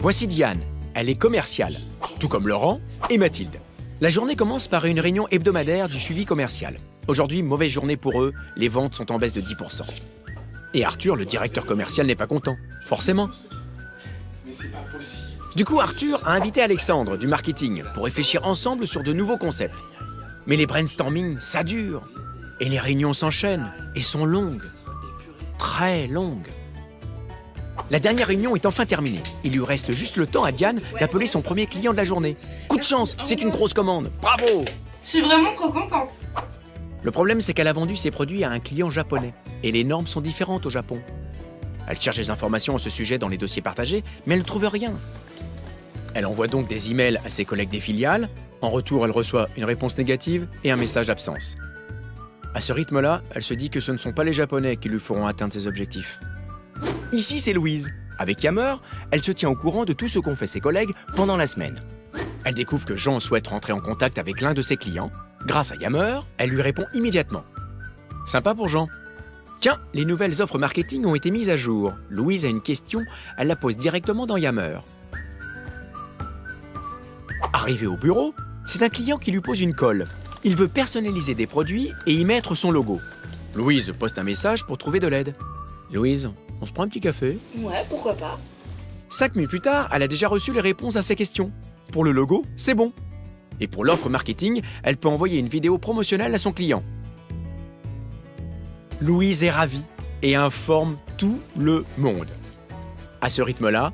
Voici Diane, elle est commerciale, tout comme Laurent et Mathilde. La journée commence par une réunion hebdomadaire du suivi commercial. Aujourd'hui, mauvaise journée pour eux, les ventes sont en baisse de 10%. Et Arthur, le directeur commercial, n'est pas content, forcément. Mais c'est pas possible. Du coup, Arthur a invité Alexandre du marketing pour réfléchir ensemble sur de nouveaux concepts. Mais les brainstorming, ça dure. Et les réunions s'enchaînent et sont longues. Très longues. La dernière réunion est enfin terminée. Il lui reste juste le temps à Diane d'appeler son premier client de la journée. Coup de chance, c'est une grosse commande. Bravo! Je suis vraiment trop contente. Le problème, c'est qu'elle a vendu ses produits à un client japonais. Et les normes sont différentes au Japon. Elle cherche des informations à ce sujet dans les dossiers partagés, mais elle ne trouve rien. Elle envoie donc des emails à ses collègues des filiales. En retour, elle reçoit une réponse négative et un message d'absence. À ce rythme-là, elle se dit que ce ne sont pas les Japonais qui lui feront atteindre ses objectifs. Ici, c'est Louise. Avec Yammer, elle se tient au courant de tout ce qu'ont fait ses collègues pendant la semaine. Elle découvre que Jean souhaite rentrer en contact avec l'un de ses clients. Grâce à Yammer, elle lui répond immédiatement. Sympa pour Jean. Tiens, les nouvelles offres marketing ont été mises à jour. Louise a une question, elle la pose directement dans Yammer. Arrivé au bureau, c'est un client qui lui pose une colle. Il veut personnaliser des produits et y mettre son logo. Louise poste un message pour trouver de l'aide. Louise, on se prend un petit café? Ouais, pourquoi pas. 5 minutes plus tard, elle a déjà reçu les réponses à ses questions. Pour le logo, c'est bon. Et pour l'offre marketing, elle peut envoyer une vidéo promotionnelle à son client. Louise est ravie et informe tout le monde. À ce rythme-là,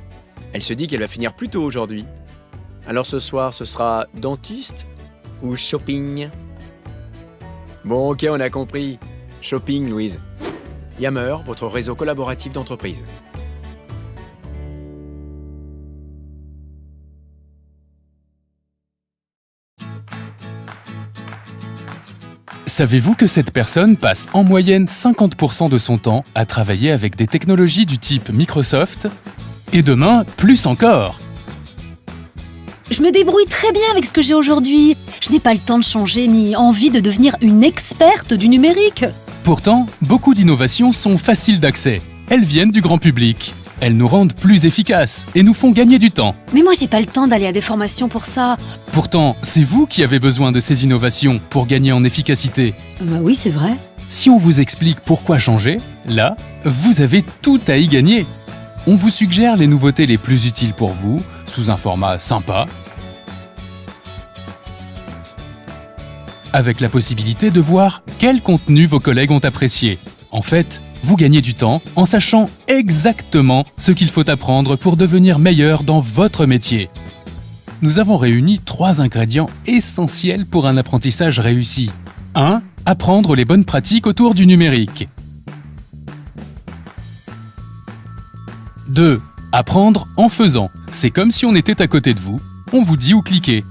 elle se dit qu'elle va finir plus tôt aujourd'hui. Alors ce soir, ce sera dentiste ou shopping? Bon, ok, on a compris. Shopping, Louise. Yammer, votre réseau collaboratif d'entreprise. Savez-vous que cette personne passe en moyenne 50% de son temps à travailler avec des technologies du type Microsoft? Et demain, plus encore! Je me débrouille très bien avec ce que j'ai aujourd'hui. Je n'ai pas le temps de changer ni envie de devenir une experte du numérique. Pourtant, beaucoup d'innovations sont faciles d'accès. Elles viennent du grand public. Elles nous rendent plus efficaces et nous font gagner du temps. Mais moi, j'ai pas le temps d'aller à des formations pour ça. Pourtant, c'est vous qui avez besoin de ces innovations pour gagner en efficacité. Bah oui, c'est vrai. Si on vous explique pourquoi changer, là, vous avez tout à y gagner. On vous suggère les nouveautés les plus utiles pour vous, sous un format sympa, avec la possibilité de voir quel contenu vos collègues ont apprécié. En fait, vous gagnez du temps en sachant exactement ce qu'il faut apprendre pour devenir meilleur dans votre métier. Nous avons réuni 3 ingrédients essentiels pour un apprentissage réussi. 1. Apprendre les bonnes pratiques autour du numérique. 2. Apprendre en faisant. C'est comme si on était à côté de vous. On vous dit où cliquer.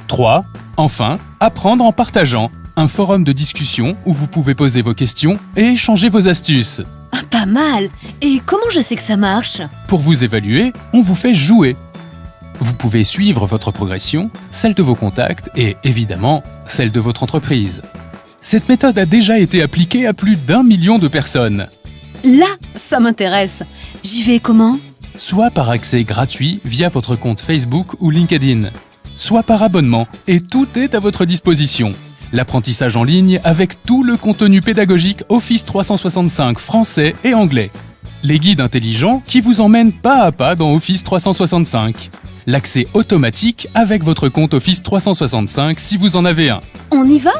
3. Enfin, apprendre en partageant. Un forum de discussion où vous pouvez poser vos questions et échanger vos astuces. Ah, pas mal. Et comment je sais que ça marche? Pour vous évaluer, on vous fait jouer. Vous pouvez suivre votre progression, celle de vos contacts et, évidemment, celle de votre entreprise. Cette méthode a déjà été appliquée à plus d'1 million de personnes. Là, ça m'intéresse. J'y vais comment? Soit par accès gratuit via votre compte Facebook ou LinkedIn, soit par abonnement, et tout est à votre disposition. L'apprentissage en ligne avec tout le contenu pédagogique Office 365 français et anglais. Les guides intelligents qui vous emmènent pas à pas dans Office 365. L'accès automatique avec votre compte Office 365 si vous en avez un. On y va?